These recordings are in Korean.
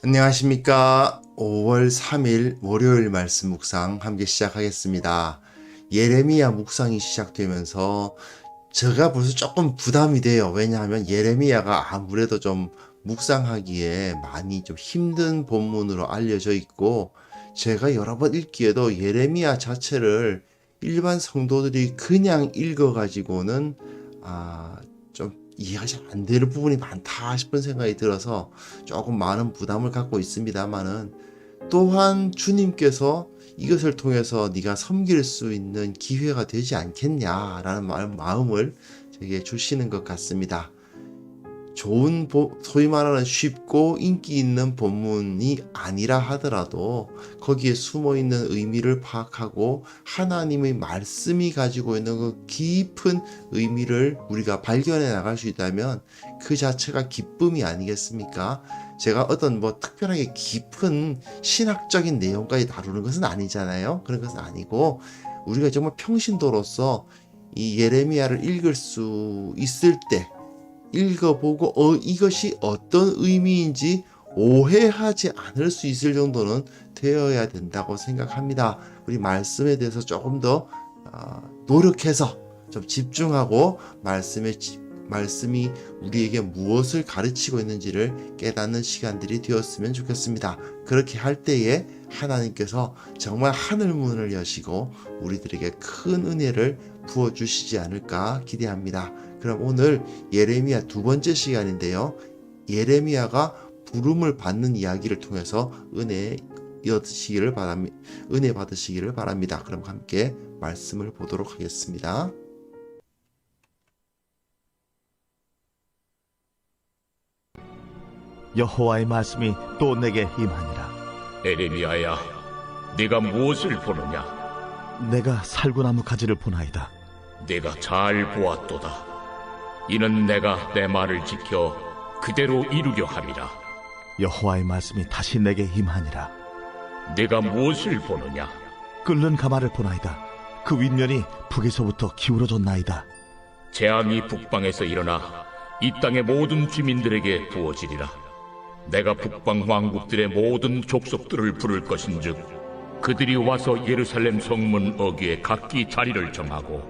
안녕하십니까. 5월 3일 월요일 말씀 묵상 함께 시작하겠습니다. 예레미야 묵상이 시작되면서 제가 벌써 조금 부담이 돼요. 왜냐하면 예레미야가 아무래도 좀 묵상하기에 많이 좀 힘든 본문으로 알려져 있고, 제가 여러 번 읽기에도 예레미야 자체를 일반 성도들이 그냥 읽어가지고는 좀 이해가 잘 안 되는 부분이 많다 싶은 생각이 들어서 조금 많은 부담을 갖고 있습니다만은, 또한 주님께서 이것을 통해서 네가 섬길 수 있는 기회가 되지 않겠냐라는 마음을 제게 주시는 것 같습니다. 좋은 소위 말하는 쉽고 인기 있는 본문이 아니라 하더라도 거기에 숨어 있는 의미를 파악하고 하나님의 말씀이 가지고 있는 그 깊은 의미를 우리가 발견해 나갈 수 있다면 그 자체가 기쁨이 아니겠습니까? 제가 어떤 특별하게 깊은 신학적인 내용까지 다루는 것은 아니잖아요. 그런 것은 아니고, 우리가 정말 평신도로서 이 예레미야를 읽을 수 있을 때 읽어보고 이것이 어떤 의미인지 오해하지 않을 수 있을 정도는 되어야 된다고 생각합니다. 우리 말씀에 대해서 조금 더 노력해서 좀 집중하고 말씀이 우리에게 무엇을 가르치고 있는지를 깨닫는 시간들이 되었으면 좋겠습니다. 그렇게 할 때에 하나님께서 정말 하늘문을 여시고 우리들에게 큰 은혜를 부어주시지 않을까 기대합니다. 그럼 오늘 예레미야 두 번째 시간인데요. 예레미야가 부름을 받는 이야기를 통해서 은혜 받으시기를 바랍니다. 그럼 함께 말씀을 보도록 하겠습니다. 여호와의 말씀이 또 내게 임하니라. 에레미야야, 네가 무엇을 보느냐? 내가 살구나무 가지를 보나이다. 네가 잘 보았도다. 이는 내가 내 말을 지켜 그대로 이루려 함이라. 여호와의 말씀이 다시 내게 임하니라. 네가 무엇을 보느냐? 끓는 가마를 보나이다. 그 윗면이 북에서부터 기울어졌나이다. 재앙이 북방에서 일어나 이 땅의 모든 주민들에게 부어지리라. 내가 북방 왕국들의 모든 족속들을 부를 것인즉 그들이 와서 예루살렘 성문 어귀에 각기 자리를 정하고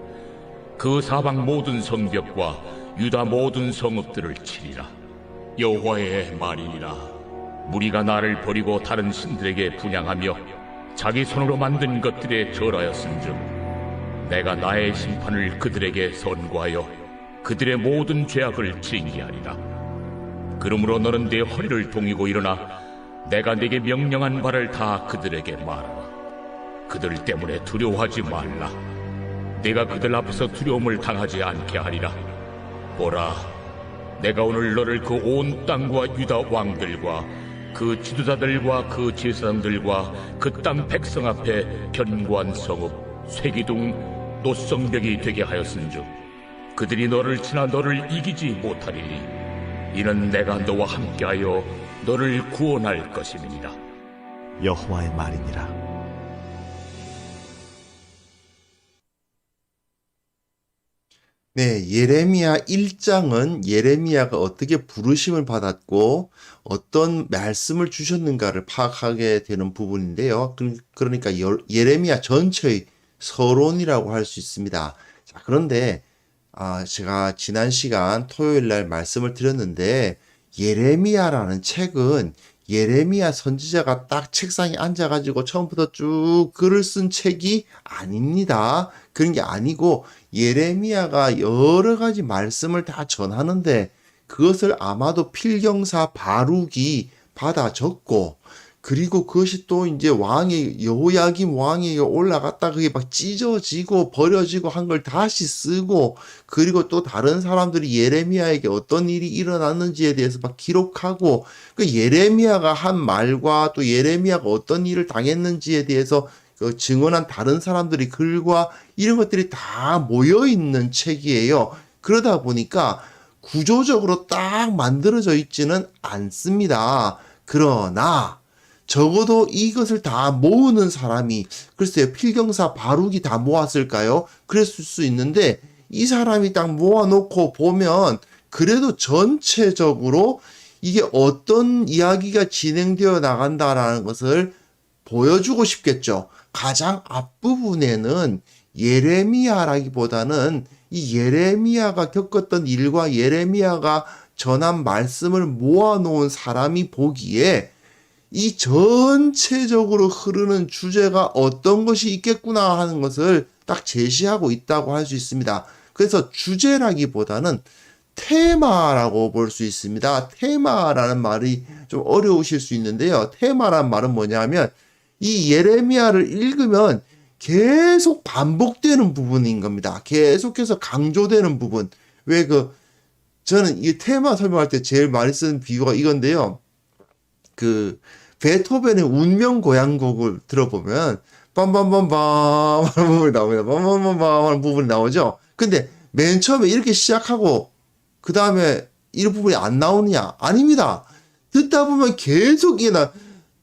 그 사방 모든 성벽과 유다 모든 성읍들을 치리라. 여호와의 말이니라. 무리가 나를 버리고 다른 신들에게 분향하며 자기 손으로 만든 것들에 절하였은즉 내가 나의 심판을 그들에게 선고하여 그들의 모든 죄악을 징계하리라. 그러므로 너는 내 허리를 동이고 일어나 내가 네게 명령한 바를 다 그들에게 말하라. 그들 때문에 두려워하지 말라. 내가 그들 앞에서 두려움을 당하지 않게 하리라. 보라, 내가 오늘 너를 그 온 땅과 유다 왕들과 그 지도자들과 그 제사장들과 그 땅 백성 앞에 견고한 성읍, 쇠기둥, 노성벽이 되게 하였은즉 그들이 너를 치나 너를 이기지 못하리니 이는 내가 너와 함께하여 너를 구원할 것임이니라. 여호와의 말이니라. 네, 예레미야 1장은 예레미야가 어떻게 부르심을 받았고 어떤 말씀을 주셨는가를 파악하게 되는 부분인데요. 그러니까 예레미야 전체의 서론이라고 할 수 있습니다. 자, 그런데 제가 지난 시간 토요일 날 말씀을 드렸는데, 예레미야라는 책은 예레미야 선지자가 딱 책상에 앉아가지고 처음부터 쭉 글을 쓴 책이 아닙니다. 그런 게 아니고 예레미야가 여러 가지 말씀을 다 전하는데 그것을 아마도 필경사 바룩이 받아 적고, 그리고 그것이 또 이제 여호야김 왕에게 올라갔다 그게 막 찢어지고 버려지고 한 걸 다시 쓰고, 그리고 또 다른 사람들이 예레미야에게 어떤 일이 일어났는지에 대해서 막 기록하고, 그 예레미야가 한 말과 또 예레미야가 어떤 일을 당했는지에 대해서 그 증언한 다른 사람들이 글과 이런 것들이 다 모여 있는 책이에요. 그러다 보니까 구조적으로 딱 만들어져 있지는 않습니다. 그러나 적어도 이것을 다 모으는 사람이, 글쎄요, 필경사 바룩이 다 모았을까요? 그랬을 수 있는데 이 사람이 딱 모아놓고 보면 그래도 전체적으로 이게 어떤 이야기가 진행되어 나간다라는 것을 보여주고 싶겠죠. 가장 앞부분에는 예레미야라기보다는 이 예레미야가 겪었던 일과 예레미야가 전한 말씀을 모아놓은 사람이 보기에 이 전체적으로 흐르는 주제가 어떤 것이 있겠구나 하는 것을 딱 제시하고 있다고 할 수 있습니다. 그래서 주제라기보다는 테마라고 볼 수 있습니다. 테마라는 말이 좀 어려우실 수 있는데요. 테마란 말은 뭐냐면 이 예레미야를 읽으면 계속 반복되는 부분인 겁니다. 계속해서 강조되는 부분. 저는 이 테마 설명할 때 제일 많이 쓰는 비유가 이건데요. 베토벤의 운명고양곡을 들어보면 빰빰빰빰 하는 부분이 나옵니다. 빰빰빰빰 하는 부분이 나오죠. 근데 맨 처음에 이렇게 시작하고 그 다음에 이 부분이 안 나오느냐? 아닙니다. 듣다 보면 계속 이게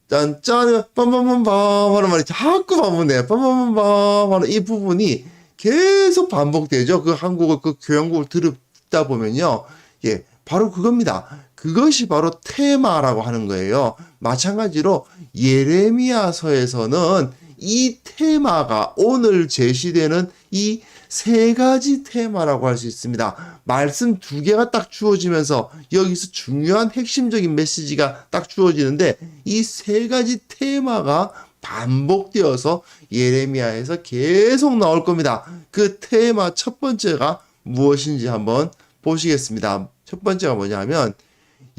짠짠 빰빰빰빰 하는 말이 자꾸 반복돼요. 빰빰빰빰 하는 이 부분이 계속 반복되죠. 그 한국어 그 교양곡을 듣다 보면요. 예, 바로 그겁니다. 그것이 바로 테마라고 하는 거예요. 마찬가지로 예레미야서에서는 이 테마가 오늘 제시되는 이 세 가지 테마라고 할 수 있습니다. 말씀 두 개가 딱 주어지면서 여기서 중요한 핵심적인 메시지가 딱 주어지는데 이 세 가지 테마가 반복되어서 예레미야에서 계속 나올 겁니다. 그 테마 첫 번째가 무엇인지 한번 보시겠습니다. 첫 번째가 뭐냐면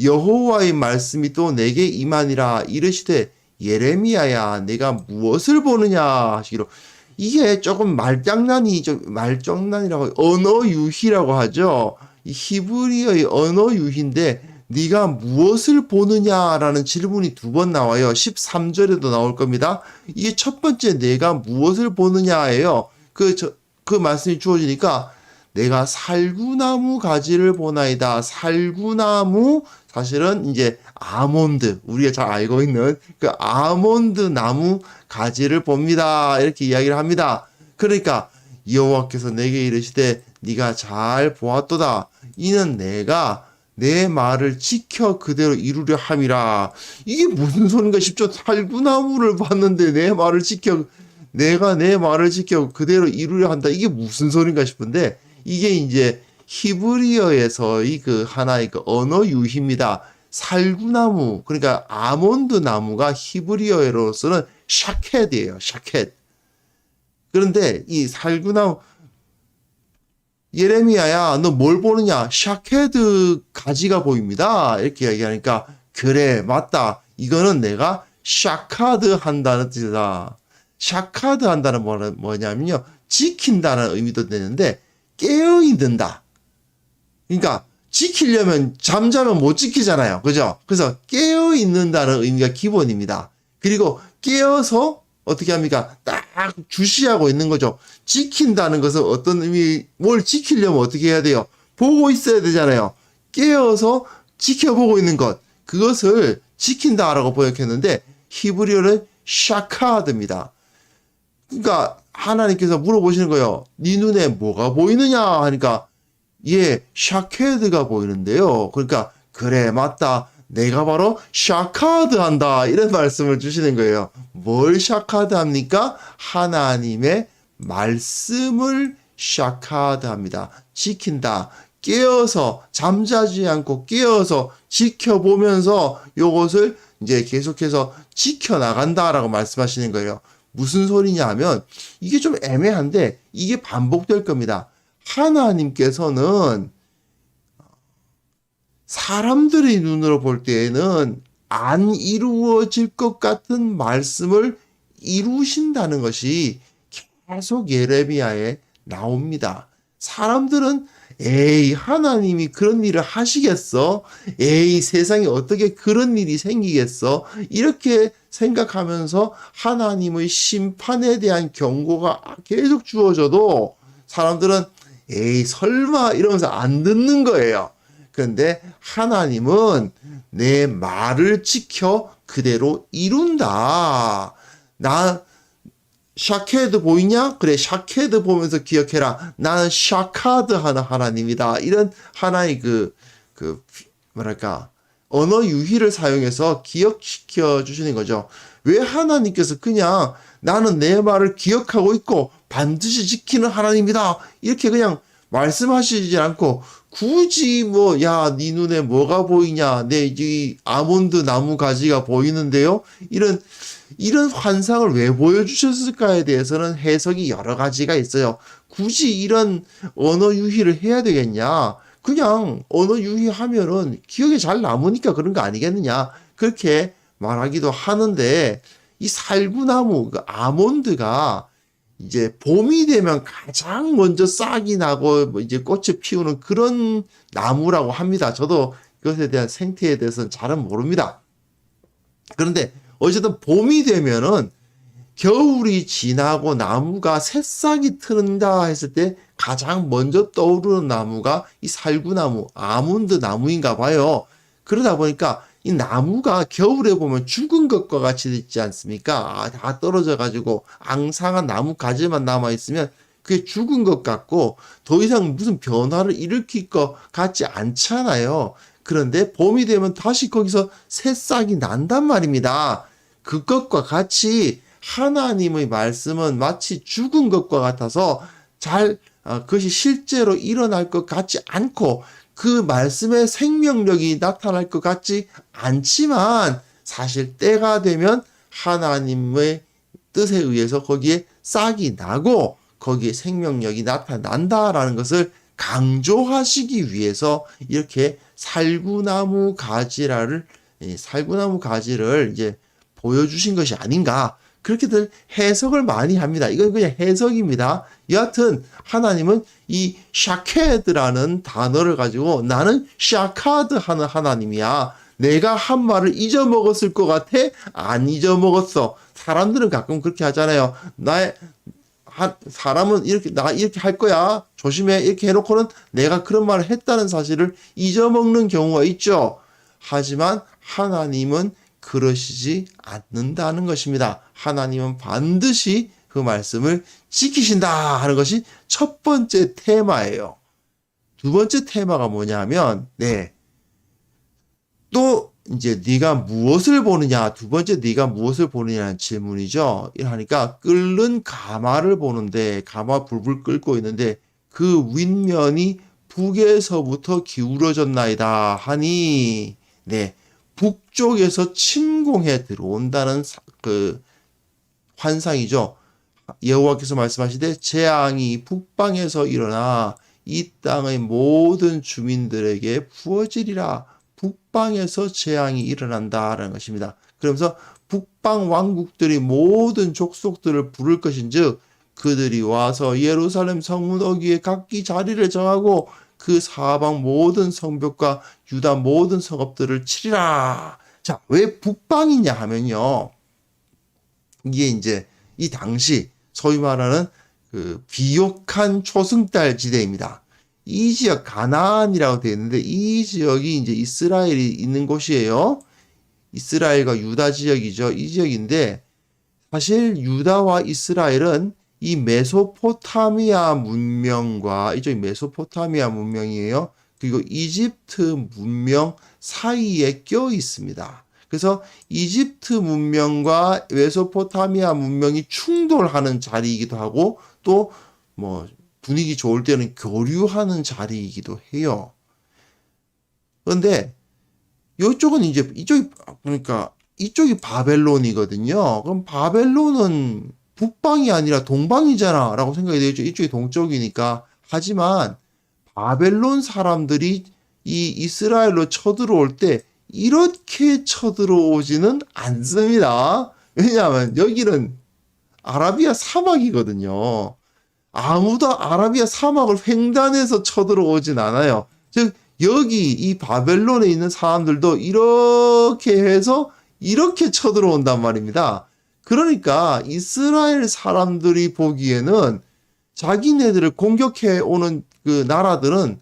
여호와의 말씀이 또 내게 임하니라 이르시되 예레미야야 내가 무엇을 보느냐 하시기로 이게 조금 말장난이라고 언어 유희라고 하죠. 이 히브리어의 언어 유희인데 네가 무엇을 보느냐라는 질문이 두 번 나와요. 13절에도 나올 겁니다. 이게 첫 번째 내가 무엇을 보느냐예요. 그 말씀이 주어지니까 내가 살구나무 가지를 보나이다. 살구나무 사실은 이제 아몬드 우리가 잘 알고 있는 그 아몬드 나무 가지를 봅니다. 이렇게 이야기를 합니다. 그러니까 여호와께서 내게 이르시되 네가 잘 보았도다. 이는 내가 내 말을 지켜 그대로 이루려 함이라. 이게 무슨 소린가 싶죠. 살구나무를 봤는데 내가 내 말을 지켜 그대로 이루려 한다. 이게 무슨 소린가 싶은데 이게 이제 히브리어에서의 그 하나의 그 언어 유희입니다. 살구나무, 그러니까 아몬드 나무가 히브리어로서는 샤켓이에요. 샤켓. 그런데 이 살구나무, 예레미야야, 너 뭘 보느냐? 샤케드 가지가 보입니다. 이렇게 얘기하니까, 그래, 맞다. 이거는 내가 샤카드 한다는 뜻이다. 샤카드 한다는 말은 뭐냐면요. 지킨다는 의미도 되는데, 깨어있는다. 그러니까 지키려면 잠자면 못 지키잖아요. 그죠? 그래서 깨어있는다는 의미가 기본입니다. 그리고 깨어서 어떻게 합니까? 딱 주시하고 있는 거죠. 지킨다는 것은 어떤 뭘 지키려면 어떻게 해야 돼요? 보고 있어야 되잖아요. 깨어서 지켜보고 있는 것. 그것을 지킨다라고 번역했는데 히브리어는 샤카드입니다. 그러니까 하나님께서 물어보시는 거예요. 네 눈에 뭐가 보이느냐 하니까 샤케드가 보이는데요. 그러니까 그래 맞다. 내가 바로 샤카드 한다. 이런 말씀을 주시는 거예요. 뭘 샤카드 합니까? 하나님의 말씀을 샤카드 합니다. 지킨다. 깨어서 잠자지 않고 깨어서 지켜보면서 요것을 이제 계속해서 지켜나간다라고 말씀하시는 거예요. 무슨 소리냐 하면 이게 좀 애매한데 이게 반복될 겁니다. 하나님께서는 사람들의 눈으로 볼 때에는 안 이루어질 것 같은 말씀을 이루신다는 것이 계속 예레미야에 나옵니다. 사람들은 하나님이 그런 일을 하시겠어? 세상에 어떻게 그런 일이 생기겠어? 이렇게 생각하면서 하나님의 심판에 대한 경고가 계속 주어져도 사람들은 설마 이러면서 안 듣는 거예요. 그런데 하나님은 내 말을 지켜 그대로 이룬다. 샤케드 보이냐? 그래, 샤케드 보면서 기억해라. 나는 샤카드 하는 하나님이다. 이런 하나의 뭐랄까, 언어 유희를 사용해서 기억시켜 주시는 거죠. 왜 하나님께서 그냥 나는 내 말을 기억하고 있고 반드시 지키는 하나님이다 이렇게 그냥 말씀하시지 않고 굳이 뭐 야 네 눈에 뭐가 보이냐 내 이 아몬드 나무 가지가 보이는데요 이런 환상을 왜 보여주셨을까에 대해서는 해석이 여러 가지가 있어요. 굳이 이런 언어 유희를 해야 되겠냐? 그냥 언어 유희하면은 기억에 잘 남으니까 그런 거 아니겠느냐? 그렇게 말하기도 하는데 이 살구나무, 그 아몬드가 이제 봄이 되면 가장 먼저 싹이 나고 뭐 이제 꽃을 피우는 그런 나무라고 합니다. 저도 그것에 대한 생태에 대해서는 잘은 모릅니다. 그런데 어쨌든 봄이 되면은 겨울이 지나고 나무가 새싹이 트는다 했을 때 가장 먼저 떠오르는 나무가 이 살구나무, 아몬드 나무인가 봐요. 그러다 보니까 이 나무가 겨울에 보면 죽은 것과 같이 있지 않습니까? 다 떨어져 가지고 앙상한 나무 가지만 남아 있으면 그게 죽은 것 같고 더 이상 무슨 변화를 일으킬 것 같지 않잖아요. 그런데 봄이 되면 다시 거기서 새싹이 난단 말입니다. 그것과 같이 하나님의 말씀은 마치 죽은 것과 같아서 그것이 실제로 일어날 것 같지 않고 그 말씀의 생명력이 나타날 것 같지 않지만 사실 때가 되면 하나님의 뜻에 의해서 거기에 싹이 나고 거기에 생명력이 나타난다라는 것을 강조하시기 위해서 이렇게 살구나무 가지를 이제 보여주신 것이 아닌가. 그렇게들 해석을 많이 합니다. 이건 그냥 해석입니다. 여하튼 하나님은 이 샤케드라는 단어를 가지고 나는 샤카드 하는 하나님이야. 내가 한 말을 잊어먹었을 것 같아? 안 잊어먹었어. 사람들은 가끔 그렇게 하잖아요. 사람은 나 이렇게 할 거야. 조심해. 이렇게 해놓고는 내가 그런 말을 했다는 사실을 잊어먹는 경우가 있죠. 하지만 하나님은 그러시지 않는다는 것입니다. 하나님은 반드시 그 말씀을 지키신다 하는 것이 첫 번째 테마예요. 두 번째 테마가 뭐냐면, 또 이제 네가 무엇을 보느냐, 두 번째 네가 무엇을 보느냐는 질문이죠. 이러니까 끓는 가마를 보는데 가마 불불 끓고 있는데 그 윗면이 북에서부터 기울어졌나이다 하니, 북쪽에서 침공해 들어온다는 그 환상이죠. 여호와께서 말씀하시되 재앙이 북방에서 일어나 이 땅의 모든 주민들에게 부어지리라. 북방에서 재앙이 일어난다라는 것입니다. 그러면서 북방 왕국들이 모든 족속들을 부를 것인즉 그들이 와서 예루살렘 성문 어귀에 각기 자리를 정하고 그 사방 모든 성벽과 유다 모든 성읍들을 치리라. 자, 왜 북방이냐 하면요. 이게 이제 이 당시 소위 말하는 그 비옥한 초승달 지대입니다. 이 지역 가나안이라고 되어 있는데 이 지역이 이제 이스라엘이 있는 곳이에요. 이스라엘과 유다 지역이죠. 이 지역인데 사실 유다와 이스라엘은 이 메소포타미아 문명과 이쪽이 메소포타미아 문명이에요. 그리고 이집트 문명 사이에 껴 있습니다. 그래서 이집트 문명과 메소포타미아 문명이 충돌하는 자리이기도 하고 또 뭐 분위기 좋을 때는 교류하는 자리이기도 해요. 그런데 이쪽은 이제 이쪽이 바벨론이거든요. 그럼 바벨론은 북방이 아니라 동방이잖아 라고 생각이 되겠죠. 이쪽이 동쪽이니까. 하지만 바벨론 사람들이 이 이스라엘로 쳐들어올 때 이렇게 쳐들어오지는 않습니다. 왜냐하면 여기는 아라비아 사막이거든요. 아무도 아라비아 사막을 횡단해서 쳐들어오진 않아요. 즉 여기 이 바벨론에 있는 사람들도 이렇게 해서 이렇게 쳐들어온단 말입니다. 그러니까 이스라엘 사람들이 보기에는 자기네들을 공격해 오는 그 나라들은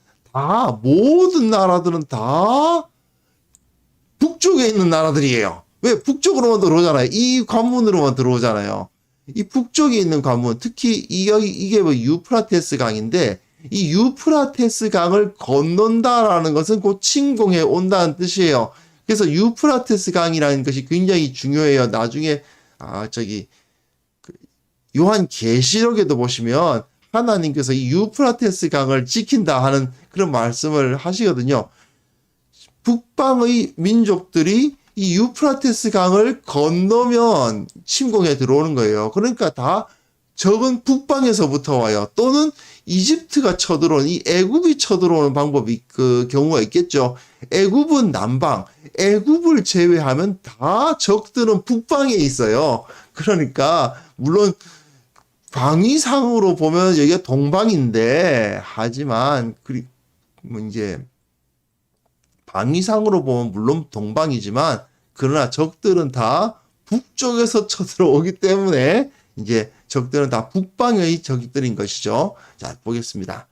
모든 나라들은 다 북쪽에 있는 나라들이에요. 왜? 북쪽으로만 들어오잖아요. 이 관문으로만 들어오잖아요. 이 북쪽에 있는 관문, 특히 이게 뭐 유프라테스 강인데 이 유프라테스 강을 건넌다라는 것은 곧 침공해 온다는 뜻이에요. 그래서 유프라테스 강이라는 것이 굉장히 중요해요. 나중에 요한계시록에도 보시면 하나님께서 이 유프라테스 강을 지킨다 하는 그런 말씀을 하시거든요. 북방의 민족들이 이 유프라테스 강을 건너면 침공해 들어오는 거예요. 그러니까 다 적은 북방에서부터 와요. 또는 이집트가 쳐들어오는, 이 애굽이 쳐들어오는 방법이 그 경우가 있겠죠. 애굽은 남방, 애굽을 제외하면 다 적들은 북방에 있어요. 그러니까 물론 방위상으로 보면 여기가 동방인데, 하지만 이제 방위상으로 보면 물론 동방이지만, 그러나 적들은 다 북쪽에서 쳐들어오기 때문에 이제 적들은 다 북방의 적들인 것이죠. 자, 보겠습니다.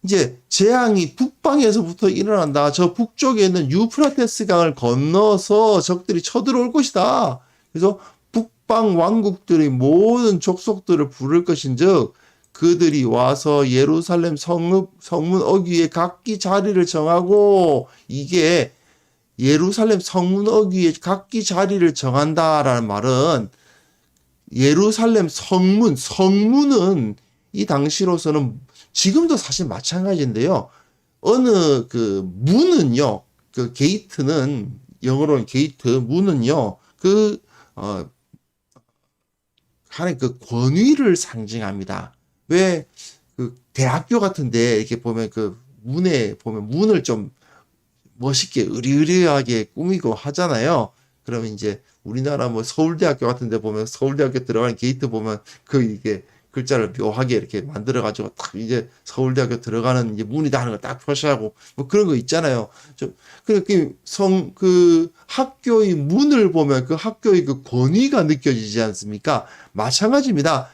이제 재앙이 북방에서부터 일어난다. 저 북쪽에 있는 유프라테스 강을 건너서 적들이 쳐들어올 것이다. 그래서 북방 왕국들의 모든 족속들을 부를 것인즉 그들이 와서 예루살렘 성문 어귀에 각기 자리를 정하고, 이게 예루살렘 성문 어귀에 각기 자리를 정한다라는 말은 예루살렘 성문은 이 당시로서는 지금도 사실 마찬가지인데요. 어느 그 문은요, 그 게이트는, 영어로는 게이트, 문은요, 하나의 그 권위를 상징합니다. 왜 그 대학교 같은데 이렇게 보면 그 문에 보면 문을 좀 멋있게 으리으리하게 꾸미고 하잖아요. 그러면 이제 우리나라 뭐 서울대학교 같은 데 보면 서울대학교 들어가는 게이트 보면 이게 글자를 묘하게 이렇게 만들어 가지고 딱 이제 서울대학교 들어가는 이제 문이다 하는 걸 딱 표시하고 뭐 그런 거 있잖아요. 그 학교의 문을 보면 그 학교의 그 권위가 느껴지지 않습니까? 마찬가지입니다.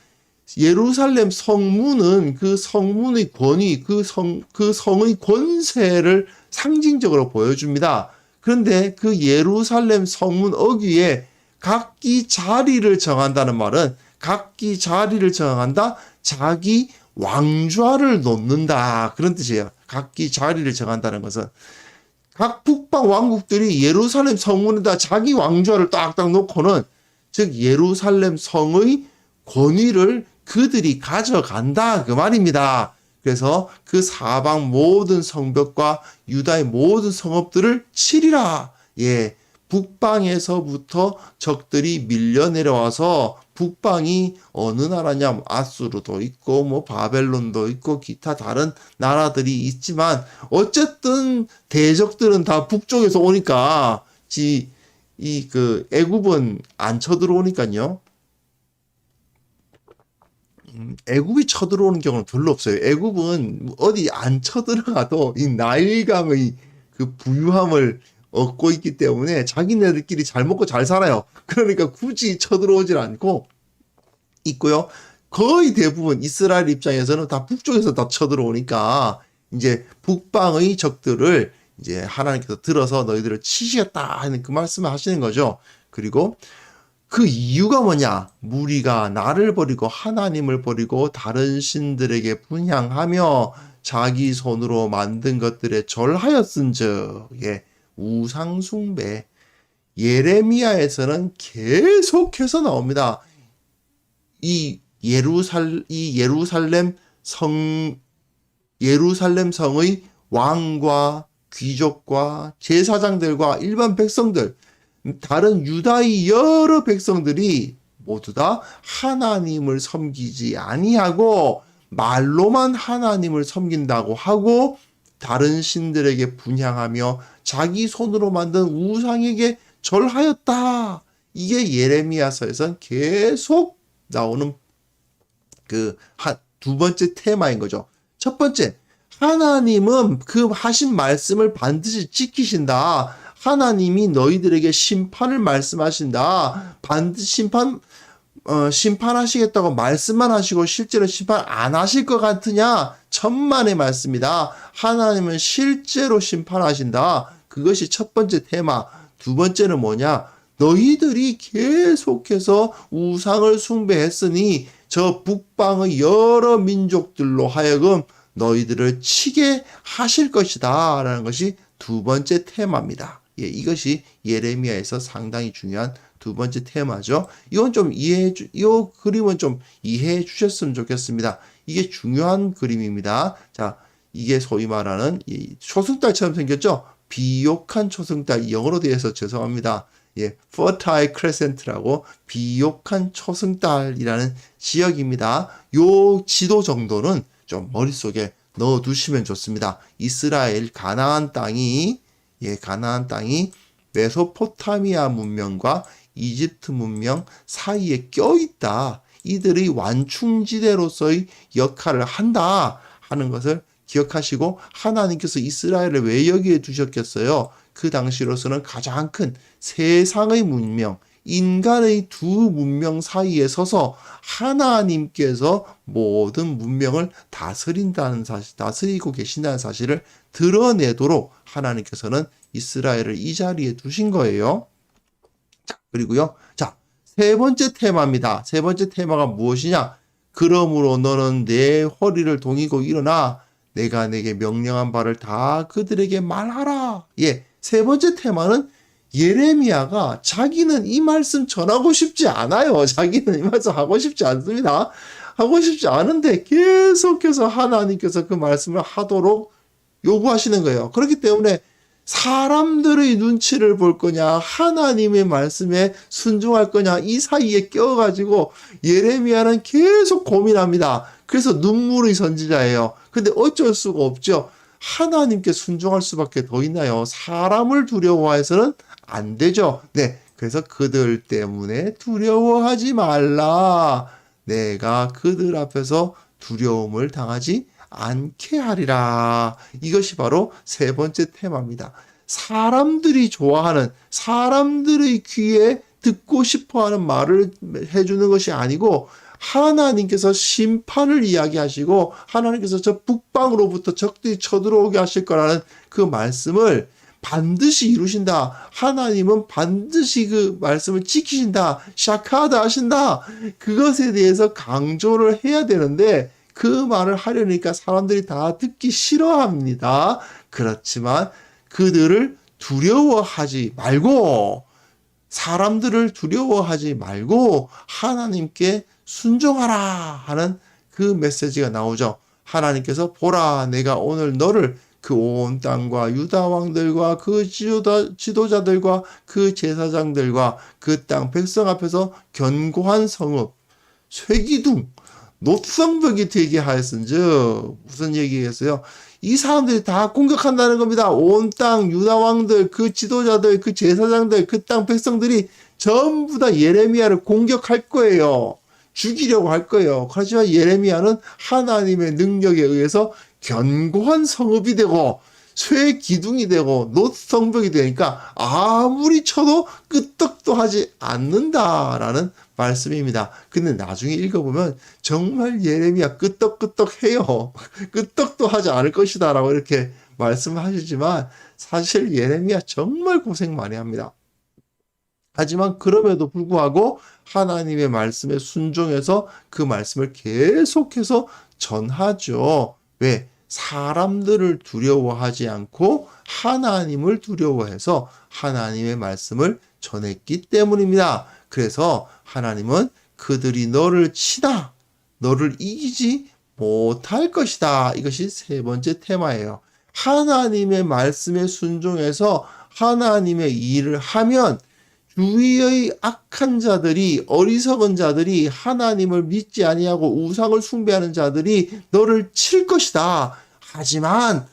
예루살렘 성문은 그 성문의 권위, 그 성의 권세를 상징적으로 보여줍니다. 그런데 그 예루살렘 성문 어귀에 각기 자리를 정한다는 말은, 각기 자리를 정한다, 자기 왕좌를 놓는다, 그런 뜻이에요. 각기 자리를 정한다는 것은 각 북방 왕국들이 예루살렘 성문에다 자기 왕좌를 딱딱 놓고는, 즉 예루살렘 성의 권위를 그들이 가져간다, 그 말입니다. 그래서 그 사방 모든 성벽과 유다의 모든 성읍들을 치리라. 예, 북방에서부터 적들이 밀려 내려와서, 북방이 어느 나라냐, 아수르도 있고 뭐 바벨론도 있고 기타 다른 나라들이 있지만 어쨌든 대적들은 다 북쪽에서 오니까 애굽은 안 쳐들어오니까요. 애굽이 쳐들어오는 경우는 별로 없어요. 애굽은 어디 안 쳐들어가도 이 나일강의 그 부유함을 얻고 있기 때문에 자기네들끼리 잘 먹고 잘 살아요. 그러니까 굳이 쳐들어오질 않고 있고요. 거의 대부분 이스라엘 입장에서는 다 북쪽에서 다 쳐들어오니까 이제 북방의 적들을 이제 하나님께서 들어서 너희들을 치시겠다 하는 그 말씀을 하시는 거죠. 그리고 그 이유가 뭐냐? 무리가 나를 버리고 하나님을 버리고 다른 신들에게 분향하며 자기 손으로 만든 것들에 절하였은즉, 예, 우상 숭배. 예레미야에서는 계속해서 나옵니다. 이 예루살렘 성의 왕과 귀족과 제사장들과 일반 백성들, 다른 유다의 여러 백성들이 모두 다 하나님을 섬기지 아니하고 말로만 하나님을 섬긴다고 하고 다른 신들에게 분향하며 자기 손으로 만든 우상에게 절하였다. 이게 예레미야서에선 계속 나오는 두 번째 테마인 거죠. 첫 번째, 하나님은 그 하신 말씀을 반드시 지키신다. 하나님이 너희들에게 심판을 말씀하신다. 반드시 심판하시겠다고 말씀만 하시고 실제로 심판 안 하실 것 같으냐? 천만의 말씀이다. 하나님은 실제로 심판하신다. 그것이 첫 번째 테마. 두 번째는 뭐냐? 너희들이 계속해서 우상을 숭배했으니 저 북방의 여러 민족들로 하여금 너희들을 치게 하실 것이다. 라는 것이 두 번째 테마입니다. 예, 이것이 예레미야에서 상당히 중요한 두 번째 테마죠. 이건 좀 이 그림은 좀 이해해 주셨으면 좋겠습니다. 이게 중요한 그림입니다. 자, 이게 소위 말하는 이 초승달처럼 생겼죠? 비옥한 초승달, 영어로 되어 서 죄송합니다. 예, Fertile Crescent라고 비옥한 초승달이라는 지역입니다. 요 지도 정도는 좀 머릿속에 넣어 두시면 좋습니다. 이스라엘 가나안 땅이 메소포타미아 문명과 이집트 문명 사이에 껴있다. 이들의 완충지대로서의 역할을 한다 하는 것을 기억하시고, 하나님께서 이스라엘을 왜 여기에 두셨겠어요? 그 당시로서는 가장 큰 세상의 문명, 인간의 두 문명 사이에 서서 하나님께서 모든 문명을 다스린다는 사실, 다스리고 계신다는 사실을 드러내도록 하나님께서는 이스라엘을 이 자리에 두신 거예요. 자, 그리고요. 자, 세 번째 테마입니다. 세 번째 테마가 무엇이냐? 그러므로 너는 내 허리를 동이고 일어나 내가 내게 명령한 바를 다 그들에게 말하라. 예, 세 번째 테마는 예레미야가 자기는 이 말씀 전하고 싶지 않아요. 자기는 이 말씀 하고 싶지 않습니다. 하고 싶지 않은데 계속해서 하나님께서 그 말씀을 하도록 요구하시는 거예요. 그렇기 때문에 사람들의 눈치를 볼 거냐, 하나님의 말씀에 순종할 거냐, 이 사이에 껴가지고 예레미야는 계속 고민합니다. 그래서 눈물의 선지자예요. 근데 어쩔 수가 없죠. 하나님께 순종할 수밖에 더 있나요? 사람을 두려워해서는 안 되죠. 네. 그래서 그들 때문에 두려워하지 말라. 내가 그들 앞에서 두려움을 당하지 않게 하리라. 이것이 바로 세 번째 테마입니다. 사람들이 좋아하는, 사람들의 귀에 듣고 싶어 하는 말을 해주는 것이 아니고, 하나님께서 심판을 이야기하시고 하나님께서 저 북방으로부터 적들이 쳐들어오게 하실 거라는 그 말씀을 반드시 이루신다. 하나님은 반드시 그 말씀을 지키신다. 샤카다 하신다. 그것에 대해서 강조를 해야 되는데 그 말을 하려니까 사람들이 다 듣기 싫어합니다. 그렇지만 그들을 두려워하지 말고, 사람들을 두려워하지 말고 하나님께 순종하라 하는 그 메시지가 나오죠. 하나님께서 보라, 내가 오늘 너를 그 온 땅과 유다 왕들과 그 지도자들과 그 제사장들과 그 땅 백성 앞에서 견고한 성읍, 쇠기둥, 노성벽이 되게 하였은즉, 무슨 얘기겠어요? 이 사람들이 다 공격한다는 겁니다. 온 땅 유다 왕들, 그 지도자들, 그 제사장들, 그 땅 백성들이 전부 다 예레미야를 공격할 거예요. 죽이려고 할 거예요. 그렇지만 예레미야는 하나님의 능력에 의해서 견고한 성읍이 되고 쇠 기둥이 되고 놋성벽이 되니까 아무리 쳐도 끄떡도 하지 않는다라는 말씀입니다. 근데 나중에 읽어보면 정말 예레미야 끄떡끄떡해요. 끄떡도 하지 않을 것이다 라고 이렇게 말씀하시지만 사실 예레미야 정말 고생 많이 합니다. 하지만 그럼에도 불구하고 하나님의 말씀에 순종해서 그 말씀을 계속해서 전하죠. 왜? 사람들을 두려워하지 않고 하나님을 두려워해서 하나님의 말씀을 전했기 때문입니다. 그래서 하나님은 그들이 너를 치다, 너를 이기지 못할 것이다. 이것이 세 번째 테마예요. 하나님의 말씀에 순종해서 하나님의 일을 하면 주위의 악한 자들이, 어리석은 자들이, 하나님을 믿지 아니하고 우상을 숭배하는 자들이 너를 칠 것이다. 하지만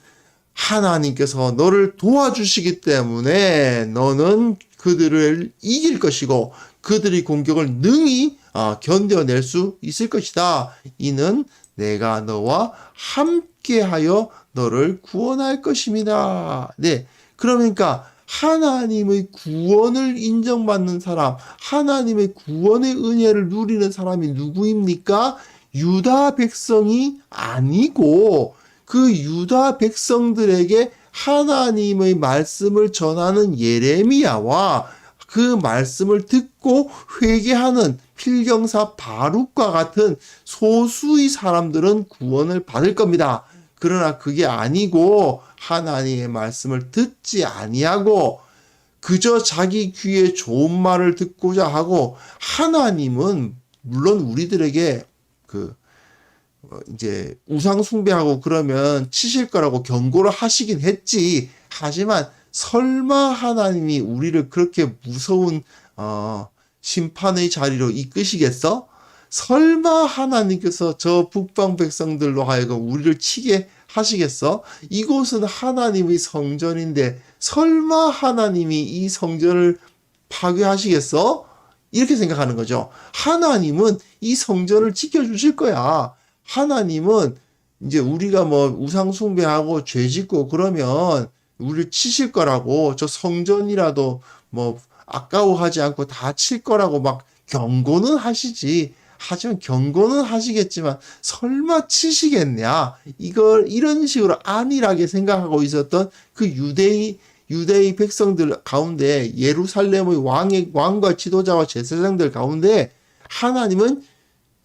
하나님께서 너를 도와주시기 때문에 너는 그들을 이길 것이고 그들의 공격을 능히 견뎌낼 수 있을 것이다. 이는 내가 너와 함께하여 너를 구원할 것입니다. 네, 그러니까 하나님의 구원을 인정받는 사람, 하나님의 구원의 은혜를 누리는 사람이 누구입니까? 유다 백성이 아니고 그 유다 백성들에게 하나님의 말씀을 전하는 예레미야와 그 말씀을 듣고 회개하는 필경사 바룩과 같은 소수의 사람들은 구원을 받을 겁니다. 그러나 그게 아니고 하나님의 말씀을 듣지 아니하고 그저 자기 귀에 좋은 말을 듣고자 하고, 하나님은 물론 우리들에게 이제 우상 숭배하고 그러면 치실 거라고 경고를 하시긴 했지. 하지만 설마 하나님이 우리를 그렇게 무서운 심판의 자리로 이끄시겠어? 설마 하나님께서 저 북방 백성들로 하여금 우리를 치게 하시겠어? 이곳은 하나님의 성전인데 설마 하나님이 이 성전을 파괴하시겠어? 이렇게 생각하는 거죠. 하나님은 이 성전을 지켜주실 거야. 하나님은 이제 우리가 뭐 우상 숭배하고 죄 짓고 그러면 우리를 치실 거라고, 저 성전이라도 뭐 아까워하지 않고 다 칠 거라고 막 경고는 하시지. 하지만 경고는 하시겠지만 설마 치시겠냐? 이걸 이런 식으로 안일하게 생각하고 있었던 그 유대의 백성들 가운데, 예루살렘의 왕과 지도자와 제사장들 가운데 하나님은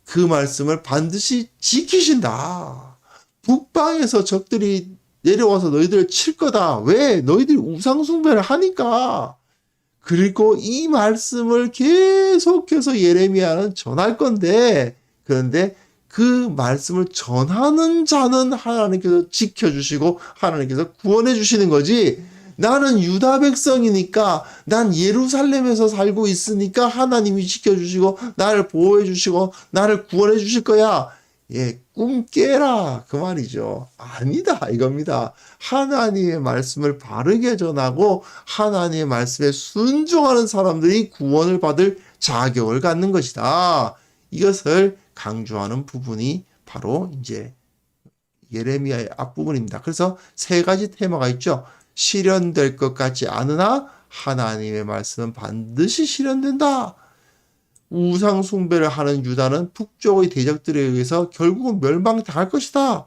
그 말씀을 반드시 지키신다. 북방에서 적들이 내려와서 너희들을 칠 거다. 왜? 너희들이 우상 숭배를 하니까. 그리고 이 말씀을 계속해서 예레미야는 전할 건데, 그런데 그 말씀을 전하는 자는 하나님께서 지켜주시고 하나님께서 구원해 주시는 거지. 나는 유다 백성이니까, 난 예루살렘에서 살고 있으니까 하나님이 지켜주시고 나를 보호해 주시고 나를 구원해 주실 거야. 예, 꿈 깨라 그 말이죠. 아니다 이겁니다. 하나님의 말씀을 바르게 전하고 하나님의 말씀에 순종하는 사람들이 구원을 받을 자격을 갖는 것이다. 이것을 강조하는 부분이 바로 이제 예레미야의 앞부분입니다. 그래서 세 가지 테마가 있죠. 실현될 것 같지 않으나 하나님의 말씀은 반드시 실현된다. 우상 숭배를 하는 유다는 북쪽의 대적들에 의해서 결국은 멸망당할 것이다.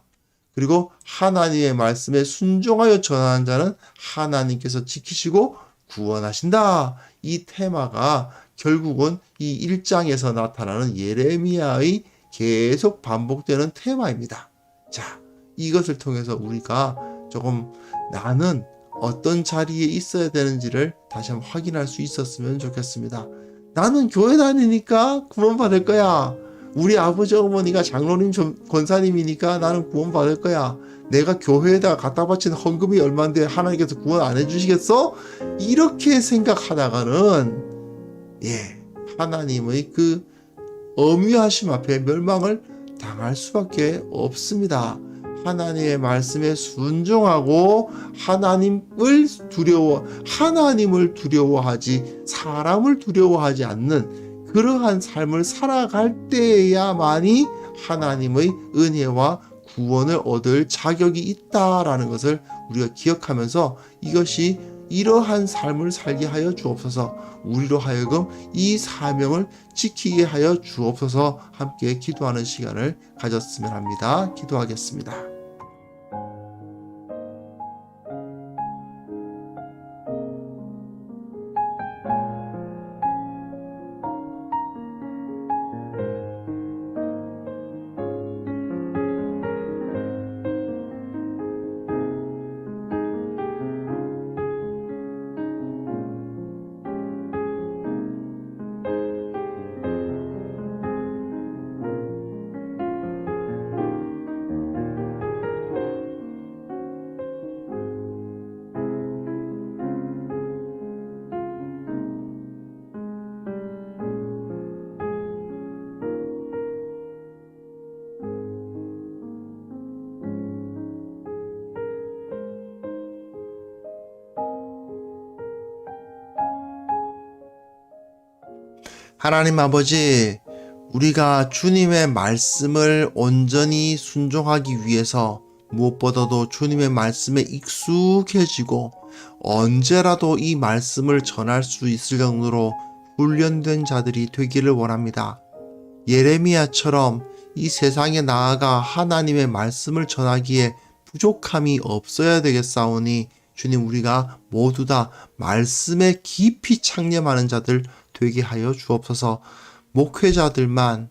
그리고 하나님의 말씀에 순종하여 전하는 자는 하나님께서 지키시고 구원하신다. 이 테마가 결국은 이 1장에서 나타나는 예레미야의 계속 반복되는 테마입니다. 자, 이것을 통해서 우리가 조금 나는 어떤 자리에 있어야 되는지를 다시 한번 확인할 수 있었으면 좋겠습니다. 나는 교회 다니니까 구원받을 거야. 우리 아버지 어머니가 장로님 권사님이니까 나는 구원받을 거야. 내가 교회에다가 갖다 바친 헌금이 얼마인데 하나님께서 구원 안 해주시겠어? 이렇게 생각하다가는 하나님의 그 엄위하심 앞에 멸망을 당할 수밖에 없습니다. 하나님의 말씀에 순종하고 하나님을 두려워하지 사람을 두려워하지 않는 그러한 삶을 살아갈 때야만이 하나님의 은혜와 구원을 얻을 자격이 있다라는 것을 우리가 기억하면서 이것이 이러한 삶을 살게 하여 주옵소서. 우리로 하여금 이 사명을 지키게 하여 주옵소서. 함께 기도하는 시간을 가졌으면 합니다. 기도하겠습니다. 하나님 아버지, 우리가 주님의 말씀을 온전히 순종하기 위해서 무엇보다도 주님의 말씀에 익숙해지고 언제라도 이 말씀을 전할 수 있을 정도로 훈련된 자들이 되기를 원합니다. 예레미야처럼 이 세상에 나아가 하나님의 말씀을 전하기에 부족함이 없어야 되겠사오니 주님, 우리가 모두 다 말씀에 깊이 창념하는 자들 되게 하여 주옵소서. 목회자들만,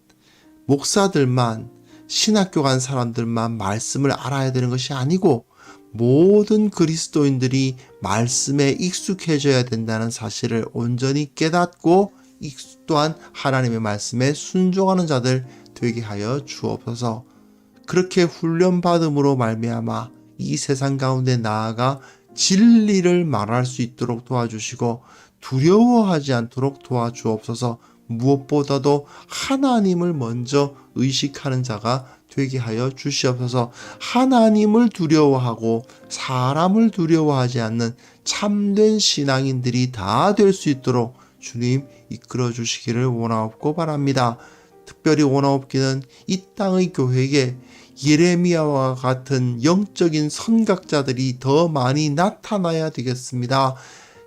목사들만, 신학교 간 사람들만 말씀을 알아야 되는 것이 아니고 모든 그리스도인들이 말씀에 익숙해져야 된다는 사실을 온전히 깨닫고 또한 하나님의 말씀에 순종하는 자들 되게 하여 주옵소서. 그렇게 훈련받음으로 말미암아 이 세상 가운데 나아가 진리를 말할 수 있도록 도와주시고 두려워하지 않도록 도와주옵소서. 무엇보다도 하나님을 먼저 의식하는 자가 되게 하여 주시옵소서. 하나님을 두려워하고 사람을 두려워하지 않는 참된 신앙인들이 다 될 수 있도록 주님 이끌어 주시기를 원하옵고 바랍니다. 특별히 원하옵기는 이 땅의 교회에 예레미야와 같은 영적인 선각자들이 더 많이 나타나야 되겠습니다.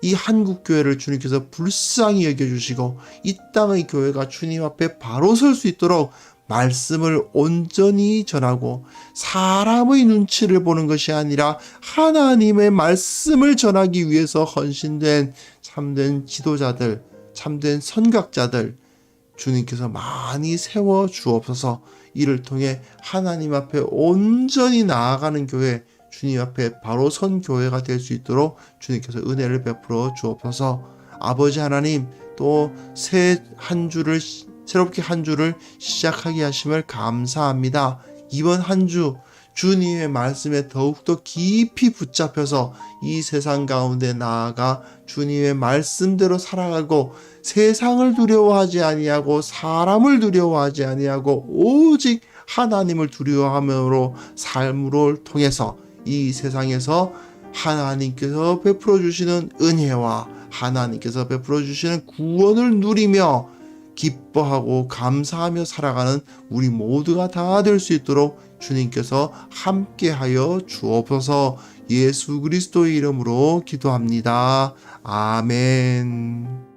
이 한국 교회를 주님께서 불쌍히 여겨주시고 이 땅의 교회가 주님 앞에 바로 설 수 있도록 말씀을 온전히 전하고 사람의 눈치를 보는 것이 아니라 하나님의 말씀을 전하기 위해서 헌신된 참된 지도자들, 참된 선각자들 주님께서 많이 세워 주옵소서. 이를 통해 하나님 앞에 온전히 나아가는 교회, 주님 앞에 바로 선 교회가 될 수 있도록 주님께서 은혜를 베풀어 주옵소서. 아버지 하나님, 또 새롭게 한 주를 시작하게 하심을 감사합니다. 이번 한 주 주님의 말씀에 더욱더 깊이 붙잡혀서 이 세상 가운데 나아가 주님의 말씀대로 살아가고 세상을 두려워하지 아니하고 사람을 두려워하지 아니하고 오직 하나님을 두려워함으로 삶을 통해서 이 세상에서 하나님께서 베풀어 주시는 은혜와 하나님께서 베풀어 주시는 구원을 누리며 기뻐하고 감사하며 살아가는 우리 모두가 다 될 수 있도록 주님께서 함께하여 주옵소서. 예수 그리스도의 이름으로 기도합니다. 아멘.